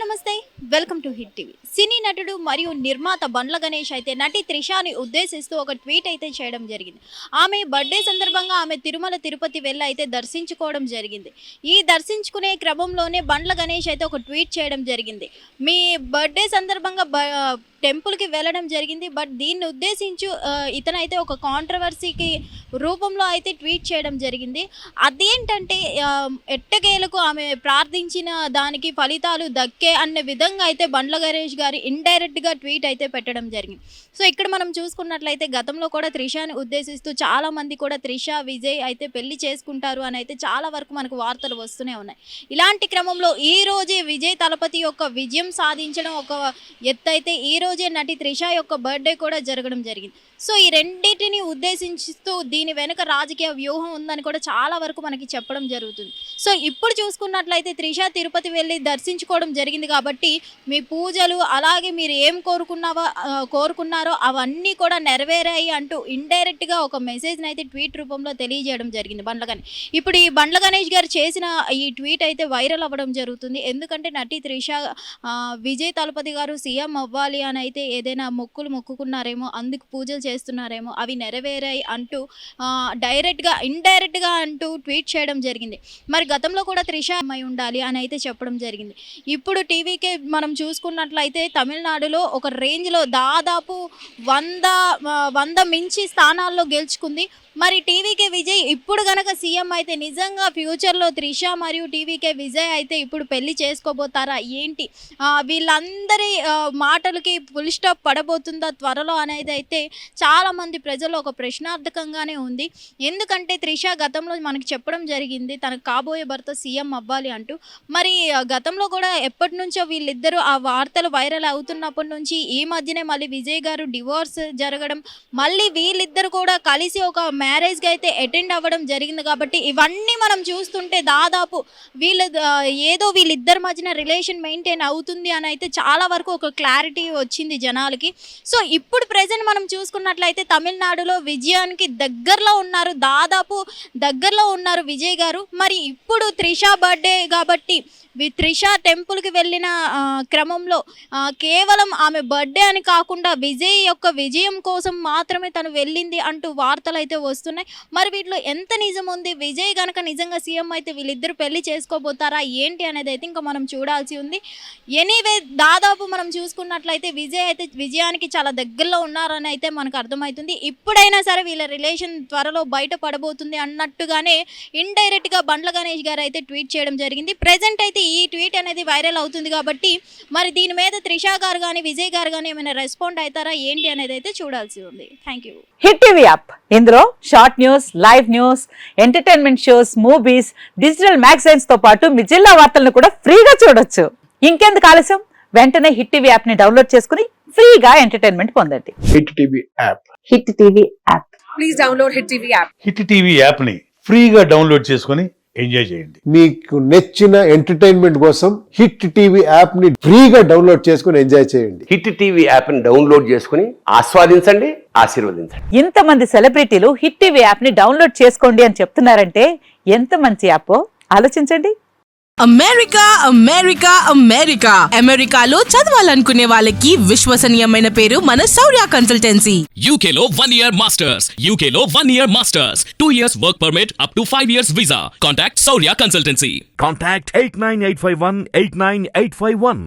నమస్తే, welcome to hit TV. సినీ నటుడు మరియు నిర్మాత బండ్ల గణేష్ అయితే నటి త్రిషాని ఉద్దేశిస్తూ ఒక ట్వీట్ అయితే చేయడం జరిగింది. ఆమె బర్త్డే సందర్భంగా ఆమె తిరుమల తిరుపతి వెళ్ళి అయితే దర్శించుకోవడం జరిగింది. ఈ దర్శించుకునే క్రమంలోనే బండ్ల గణేష్ అయితే ఒక ట్వీట్ చేయడం జరిగింది. మీ బర్త్డే సందర్భంగా టెంపుల్కి వెళ్ళడం జరిగింది, బట్ దీన్ని ఉద్దేశించు ఇతనైతే ఒక కాంట్రవర్సీకి రూపంలో అయితే ట్వీట్ చేయడం జరిగింది. అదేంటంటే ఎట్టకేలకు ఆమె ప్రార్థించిన దానికి ఫలితాలు దక్కే అనే విధంగా అయితే బండ్ల గణేష్ గారు ఇండైరెక్ట్గా ట్వీట్ అయితే పెట్టడం జరిగింది. సో ఇక్కడ మనం చూసుకున్నట్లయితే గతంలో కూడా త్రిషాని ఉద్దేశిస్తూ చాలామంది కూడా త్రిష విజయ్ అయితే పెళ్లి చేసుకుంటారు అని అయితే చాలా వరకు మనకు వార్తలు వస్తూనే ఉన్నాయి. ఇలాంటి క్రమంలో ఈ రోజే విజయ్ తలపతి యొక్క విజయం సాధించడం ఒక ఎత్తు అయితే ఈ రోజే నటి త్రిష యొక్క బర్త్డే కూడా జరగడం జరిగింది. సో ఈ రెండింటిని ఉద్దేశిస్తూ దీని వెనుక రాజకీయ వ్యూహం ఉందని కూడా చాలా వరకు మనకి చెప్పడం జరుగుతుంది. సో ఇప్పుడు చూసుకున్నట్లయితే త్రిష తిరుపతి వెళ్ళి దర్శించుకోవడం జరిగింది కాబట్టి మీ పూజలు అలాగే మీరు ఏం కోరుకున్నారో అవన్నీ కూడా నెరవేరాయి అంటూ ఇండైరెక్ట్గా ఒక మెసేజ్ని అయితే ట్వీట్ రూపంలో తెలియజేయడం జరిగింది బండ్ల గణేష్. ఇప్పుడు ఈ బండ్ల గణేష్ గారు చేసిన ఈ ట్వీట్ అయితే వైరల్ అవ్వడం జరుగుతుంది. ఎందుకంటే నటి త్రిష విజయ్ తలపతి గారు సీఎం అవ్వాలి అని అయితే ఏదైనా మొక్కుకున్నారేమో, అందుకు పూజలు చేస్తున్నారేమో, అవి నెరవేరాయి అంటూ డైరెక్ట్గా ఇండైరెక్ట్గా అంటూ ట్వీట్ చేయడం జరిగింది. మరి గతంలో కూడా త్రిష అమ్మాయి ఉండాలి అని అయితే చెప్పడం జరిగింది. ఇప్పుడు టీవీకే మనం చూసుకున్నట్లయితే తమిళనాడులో ఒక రేంజ్లో దాదాపు 100 మించి స్థానాల్లో గెలుచుకుంది. మరి టీవీకే విజయ్ ఇప్పుడు గనక సీఎం అయితే నిజంగా ఫ్యూచర్లో త్రిష మరియు టీవీకే విజయ్ అయితే ఇప్పుడు పెళ్లి చేసుకోబోతారా ఏంటి, వీళ్ళందరి మాటలకి ఫుల్ స్టాప్ పడబోతుందా త్వరలో అనేది అయితే చాలామంది ప్రజలు ఒక ప్రశ్నార్థకంగానే ఉంది. ఎందుకంటే త్రిష గతంలో మనకి చెప్పడం జరిగింది తనకు కాబోయే భర్త సీఎం అవ్వాలి అంటూ. మరి గతంలో కూడా ఎప్పటి నుంచో వీళ్ళిద్దరూ ఆ వార్తలు వైరల్ అవుతున్నప్పటి నుంచి ఈ మధ్యనే మళ్ళీ విజయ్ గారు డివోర్స్ జరగడం, మళ్ళీ వీళ్ళిద్దరు కూడా కలిసి ఒక మ్యారేజ్కి అయితే అటెండ్ అవ్వడం జరిగింది. కాబట్టి ఇవన్నీ మనం చూస్తుంటే దాదాపు వీళ్ళిద్దరి మధ్యన రిలేషన్ మెయింటైన్ అవుతుంది అని అయితే చాలా వరకు ఒక క్లారిటీ వచ్చింది జనాలకి. సో ఇప్పుడు ప్రెజెంట్ మనం చూసుకున్నట్లయితే తమిళనాడులో విజయానికి దగ్గరలో ఉన్నారు విజయ్ గారు. మరి ఇప్పుడు త్రిష బర్త్డే కాబట్టి త్రిష టెంపుల్కి వెళ్ళిన క్రమంలో కేవలం ఆమె బర్త్డే అని కాకుండా విజయ్ యొక్క విజయం కోసం మాత్రమే తను వెళ్ళింది అంటూ వార్తలు అయితే వస్తున్నాయి. మరి వీటిలో ఎంత నిజం ఉంది, విజయ్ కనుక నిజంగా సీఎం అయితే వీళ్ళిద్దరు పెళ్లి చేసుకోబోతారా ఏంటి అనేది అయితే ఇంకా మనం చూడాల్సి ఉంది. ఎనీవే దాదాపు మనం చూసుకున్నట్లయితే విజయ్ అయితే విజయానికి చాలా దగ్గరలో ఉన్నారని అయితే మనకు అర్థమవుతుంది. ఇప్పుడైనా సరే వీళ్ళ రిలేషన్ త్వరలో బయట పడబోతుంది అన్నట్టుగానే ఇండైరెక్ట్గా బండ్ల గణేష్ గారు అయితే ట్వీట్ చేయడం జరిగింది. ప్రెజెంట్ అయితే ఈ ట్వీట్ అనేది వైరల్ అవుతుంది కాబట్టి మరి దీని మీద త్రిష గారు కానీ విజయ్ గారు కానీ ఏమైనా రెస్పాండ్ అవుతారా ఏంటి అనేది అయితే చూడాల్సి ఉంది. Thank you. Hit TV app, ఇందులో short news, live news, entertainment shows, movies, digital magazines తో పాటు మీ జిల్లా వార్తలను కూడా ఫ్రీగా చూడొచ్చు. ఇంకెందుకు ఆలస్యం, వెంటనే హిట్ టీవీ యాప్ ని డౌన్లోడ్ చేసుకుని ఫ్రీగా ఎంటర్టైన్మెంట్ పొందండి. Hit TV app. Hit TV app. Please download hit TV app. Hit TV app ని ఫ్రీగా డౌన్లోడ్ చేసుకుని ఎంజాయ్ చేయండి. మీకు నచ్చిన ఎంటర్టైన్మెంట్ కోసం హిట్ టీవీ యాప్ ని ఫ్రీగా డౌన్లోడ్ చేసుకుని ఎంజాయ్ చేయండి. హిట్ టీవీ యాప్ ని డౌన్లోడ్ చేసుకుని ఆస్వాదించండి, ఆశీర్వదించండి. ఇంతమంది సెలబ్రిటీలు హిట్ టీవీ యాప్ ని డౌన్లోడ్ చేసుకోండి అని చెప్తున్నారంటే ఎంత మంచి యాప్ ఆలోచించండి. అమెరికా అమెరికాలో చదవాలనుకునే వాళ్ళకి విశ్వసనీయమైన పేరు మన శౌర్య కన్సల్టెన్సీ. UK లో 1 year masters, UK లో 1 year masters, 2 years work permit up to 5 years visa. Contact Saurya Consultancy. Contact 89851 89851.